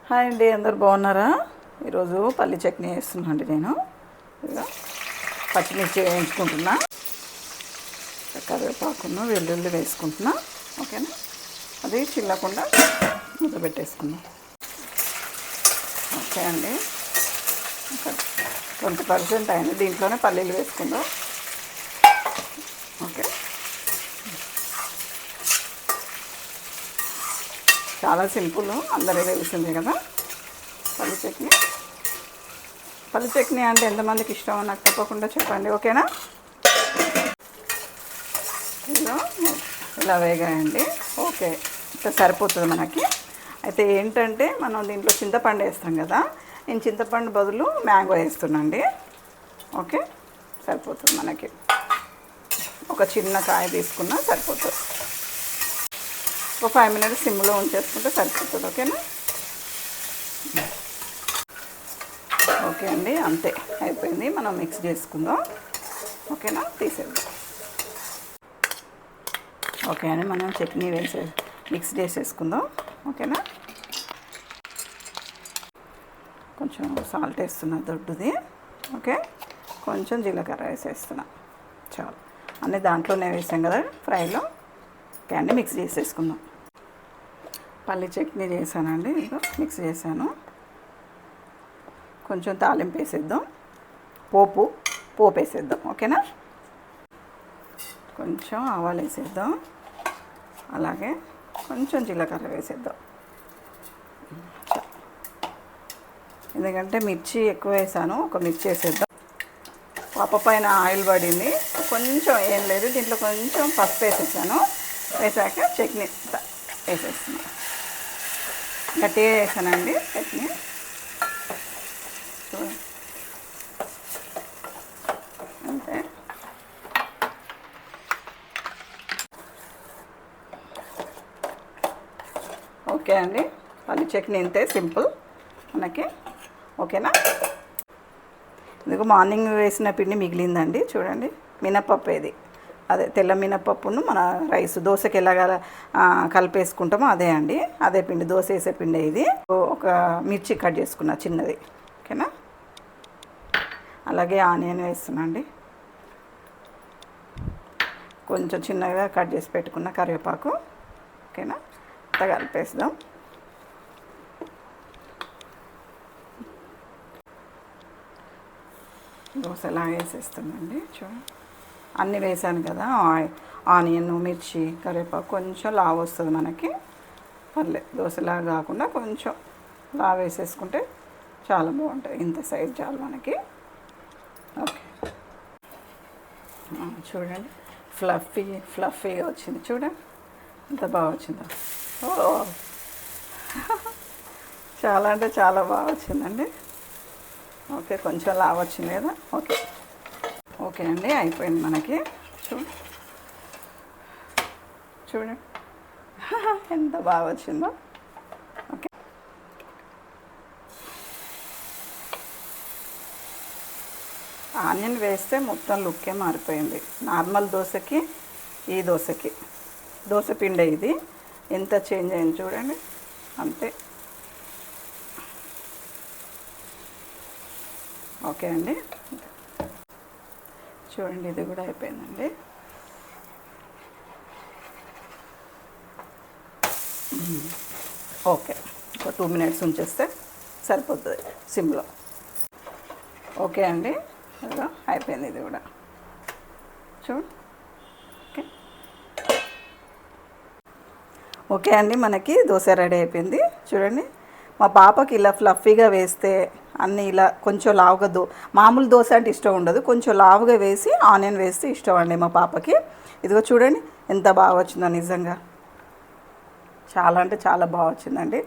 Hi అండి, అందరు బాగున్నారా? ఈరోజు పల్లి చట్నీ వేస్తున్నా అండి. నేను ఇలా పచ్చిమిర్చి వేయించుకుంటున్నా, కరివేపాకును వెల్లుల్లి వేసుకుంటున్నా. ఓకేనా, అది చిల్లకుండా మూత పెట్టేసుకుందాం. ఓకే అండి, ఒక 20% అయింది. దీంట్లోనే పల్లీలు వేసుకుందాం. ఓకే, చాలా సింపుల్, అందరికీ తెలిసిందే కదా పల్లి చట్నీ. పల్లి చట్నీ అంటే ఎంతమందికి ఇష్టమో నాకు తప్పకుండా చెప్పండి. ఓకేనా, ఇలా వేగాయండి. ఓకే, ఇట్లా సరిపోతుంది మనకి. అయితే ఏంటంటే మనం దీంట్లో చింతపండు వేస్తాం కదా, నేను చింతపండు బదులు మ్యాంగో వేస్తున్నాండి. ఓకే, సరిపోతుంది మనకి. ఒక చిన్న కాయ తీసుకున్నా సరిపోతుంది. ఒక 5 minutes సిమ్లో ఉంచేసుకుంటే సరిపోతుంది. ఓకేనా, ఓకే అండి, అంతే అయిపోయింది. మనం మిక్స్ చేసుకుందాం. ఓకేనా, తీసేద్దాం. ఓకే అండి, మనం చట్నీ మిక్స్ చేసేసుకుందాం. ఓకేనా, కొంచెం సాల్ట్ వేస్తున్నా దొడ్డుది. ఓకే, కొంచెం జీలకర్ర వేసేస్తున్నా. చాలు, అన్నీ దాంట్లోనే వేసాం కదా ఫ్రైలో. ఓకే అండి, మిక్స్ చేసేసుకుందాం. పల్లి చట్నీ చేశానండి, ఇదో మిక్స్ చేశాను. కొంచెం తాలింపు వేసేద్దాం, పోపు వేసేద్దాం. ఓకేనా, కొంచెం ఆవాలు వేసేద్దాం, అలాగే కొంచెం జీలకర్ర వేసేద్దాం. ఎందుకంటే మిర్చి ఎక్కువ వేసాను, ఒక మిర్చి వేసేద్దాం. పాప పైన ఆయిల్ పడింది, కొంచెం ఏం లేదు, దీంట్లో కొంచెం పసుపు వేసేసాను. వేసాక చట్నీ వేసేస్తున్నాను. గట్టిగా వేసానండి చట్నీ. అంతే, ఓకే అండి, పల్లి చట్నీ ఇంతే సింపుల్ మనకి. ఓకేనా, ఇదిగో మార్నింగ్ వేసిన పిండి మిగిలిందండి. చూడండి, మినపప్పు ఇది, అదే తెల్ల మినపప్పును మన రైస్ దోశకి ఎలాగా కలిపేసుకుంటామో అదే అండి, అదే పిండి, దోశ వేసే పిండి ఇది. ఒక మిర్చి కట్ చేసుకున్నా చిన్నది. ఓకేనా, అలాగే ఆనియన్ వేస్తున్నా అండి, కొంచెం చిన్నగా కట్ చేసి పెట్టుకున్న కరివేపాకు. ఓకేనా, అంతా కలిపేద్దాం. దోశలా వేసేస్తుందండి. చూడండి, అన్నీ వేసాను కదా, ఆనియన్, మిర్చి, కరివేపాకు, కొంచెం లావు వస్తుంది మనకి. పర్లేదు, దోశలాగా కాకుండా కొంచెం లావు వేసేసుకుంటే చాలా బాగుంటుంది. ఇంత సైజ్ చాలు మనకి. ఓకే, చూడండి, ఫ్లఫీగా వచ్చింది. చూడండి ఎంత బాగా వచ్చిందో. ఓ చాలా అంటే చాలా బాగా వచ్చిందండి. ఓకే, కొంచెం లావు వచ్చింది కదా. ఓకే అండి, అయిపోయింది మనకి. చూడండి ఎంత బాగా వచ్చిందో. ఓకే, ఆనియన్ వేస్తే మొత్తం లుక్కే మారిపోయింది. నార్మల్ దోశకి ఈ దోశకి, దోశ పిండి ఇది ఎంత చేంజ్ అయింది చూడండి. అంతే. ఓకే అండి, చూడండి, ఇది కూడా అయిపోయిందండి. ఓకే, ఒక 2 minutes ఉంచేస్తే సరిపోతుంది సిమ్లో. ఓకే అండి, అయిపోయింది ఇది కూడా. ఓకే, ఓకే అండి, మనకి దోశ రెడీ అయిపోయింది. చూడండి, మా పాపకి ఇలా ఫ్లఫీగా వేస్తే అన్నీ ఇలా కొంచెం లావుగా మామూలు దోశ అంటే ఇష్టం ఉండదు, కొంచెం లావుగా వేసి ఆనియన్ వేస్తే ఇష్టం అండి మా పాపకి. ఇదిగో చూడండి ఎంత బాగా వచ్చిందో, నిజంగా చాలా అంటే చాలా బాగా వచ్చిందండి.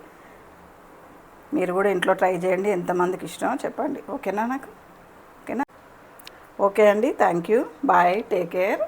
మీరు కూడా ఇంట్లో ట్రై చేయండి, ఎంతమందికి ఇష్టమో చెప్పండి. ఓకేనా నాకు? ఓకేనా, ఓకే అండి, thank you, bye, take care.